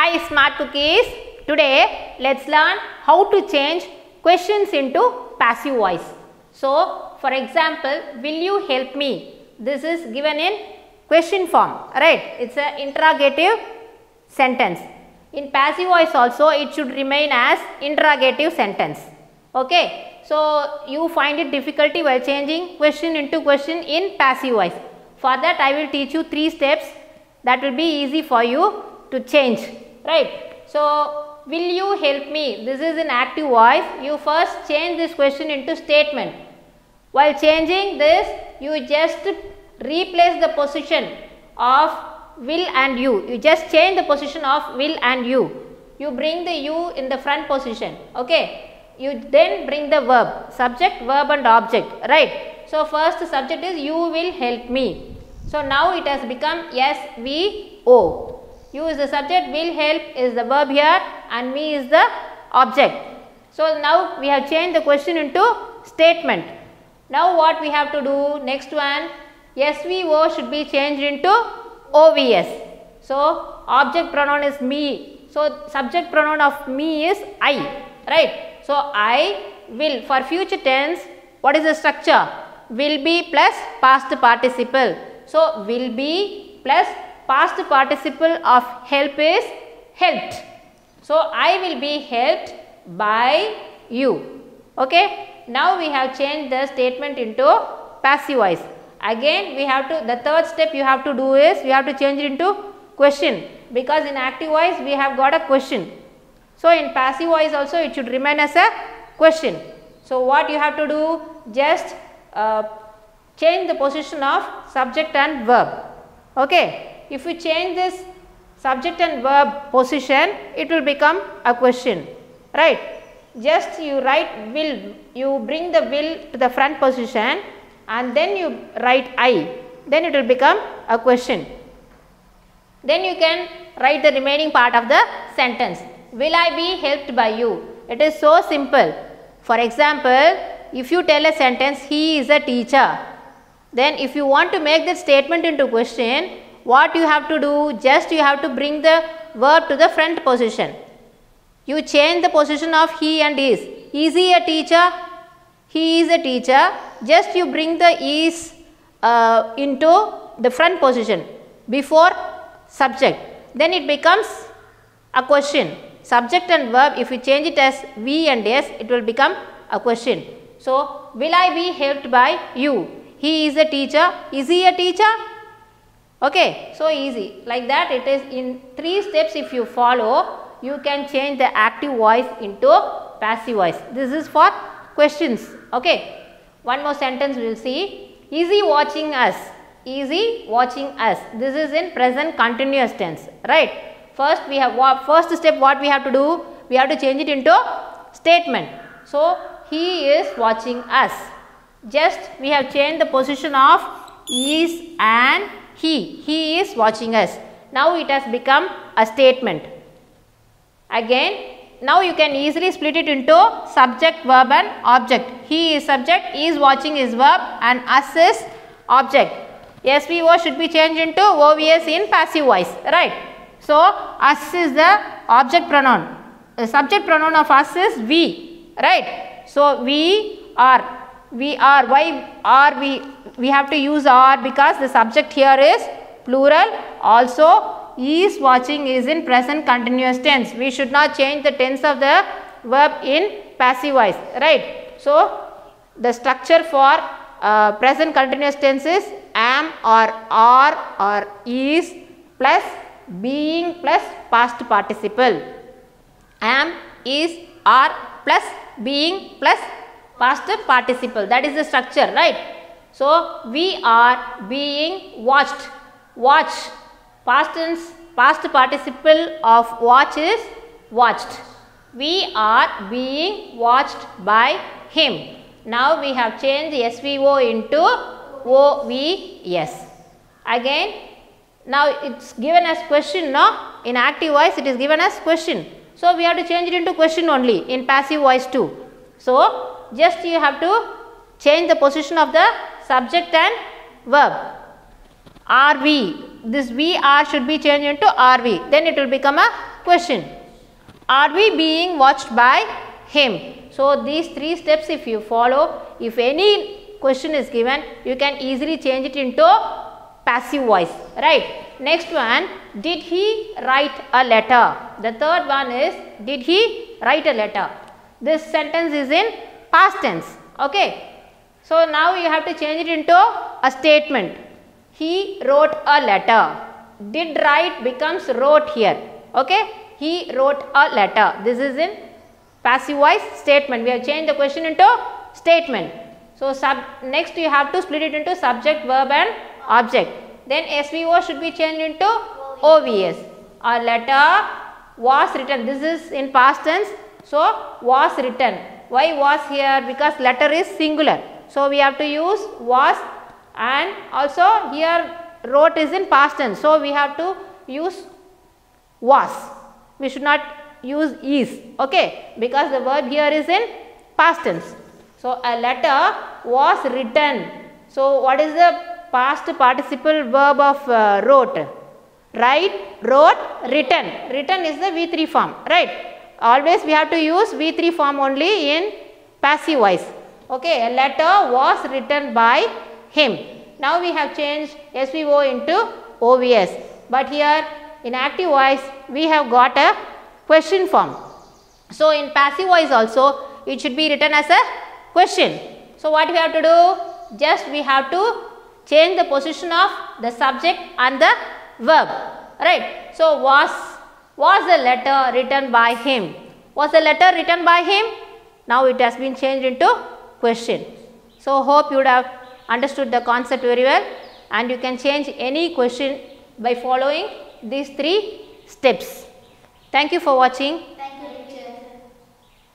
Hi smart cookies. Today let's learn how to change questions into passive voice. So for example, will you help me? This is given in question form, right? It's an interrogative sentence. In passive voice also it should remain as interrogative sentence. Okay. So you find it difficulty while changing question into question in passive voice. For that I will teach you 3 steps that will be easy for you to change, right? So will you help me? This is in active voice. You first change this question into statement. While changing this, you just replace the position of will and you. You just change the position of will and you. You bring the you in the front position. Okay. You then bring the verb, subject, verb and object, right? So first subject is you will help me. So now it has become SVO. You is the subject, will help is the verb here and me is the object. So now we have changed the question into statement. Now what we have to do? Next one, SVO should be changed into OVS. So object pronoun is me. So subject pronoun of me is I, right? So I will. For future tense, what is the structure? Will be plus past participle. So will be plus past participle of help is helped. So I will be helped by you. Okay. Now we have changed the statement into passive voice. Again we have to, the third step you have to do is we have to change it into question, because in active voice we have got a question. So in passive voice also it should remain as a question. So what you have to do? Just change the position of subject and verb. Okay. If you change this subject and verb position, it will become a question, right? Just you write will, you bring the will to the front position and then you write I, then it will become a question. Then you can write the remaining part of the sentence. Will I be helped by you? It is so simple. For example, if you tell a sentence, he is a teacher, then if you want to make that statement into question, what you have to do? Just you have to bring the verb to the front position. You change the position of he and is. Is he a teacher? He is a teacher. Just you bring the is into the front position before subject. Then it becomes a question. Subject and verb, if you change it as we and s, it will become a question. So, will I be helped by you? He is a teacher. Is he a teacher? Okay, so easy. Like that it is in 3 steps if you follow, you can change the active voice into passive voice. This is for questions. Okay, one more sentence we will see. Is he watching us? Is he watching us? This is in present continuous tense, right? First we have, first step what we have to do? We have to change it into statement. So, he is watching us. Just we have changed the position of is and he is watching us. Now it has become a statement. Again, now you can easily split it into subject, verb and object. He is subject, is watching is verb and us is object. SVO should be changed into OVS in passive voice, right? So us is the object pronoun. The subject pronoun of us is we, right? So we are. Why are we have to use are? Because the subject here is plural. Also is watching is in present continuous tense. We should not change the tense of the verb in passive voice, right? So the structure for present continuous tense is am or are or is plus being plus past participle. Am, is, are plus being plus past participle. That is the structure, right? So we are being watched. Watch, past tense, past participle of watch is watched. We are being watched by him. Now we have changed SVO into OVS. Again, now it's given as question, no? In active voice it is given as question. So we have to change it into question only in passive voice too. So just you have to change the position of the subject and verb. Are we? This we are should be changed into are we. Then it will become a question. Are we being watched by him? So these 3 steps if you follow, if any question is given, you can easily change it into passive voice, right? Next one, did he write a letter? The third one is, did he write a letter? This sentence is in past tense, okay? So now you have to change it into a statement. He wrote a letter. Did write becomes wrote here, okay? He wrote a letter. This is in passive voice statement. We have changed the question into statement. So next you have to split it into subject, verb and object. Then SVO should be changed into OVS. A letter was written. This is in past tense. So was written. Why was here? Because letter is singular. So we have to use was, and also here wrote is in past tense. So we have to use was. We should not use is, okay, because the verb here is in past tense. So a letter was written. So what is the past participle verb of wrote? Write, wrote, written. Written is the V3 form, right? Always we have to use V3 form only in passive voice. Okay, a letter was written by him. Now we have changed SVO into OVS. But here in active voice we have got a question form. So in passive voice also it should be written as a question. So what we have to do? Just we have to change the position of the subject and the verb, right? So was the letter written by him? Was the letter written by him? Now it has been changed into question. So hope you would have understood the concept very well, and you can change any question by following these 3 steps. Thank you for watching.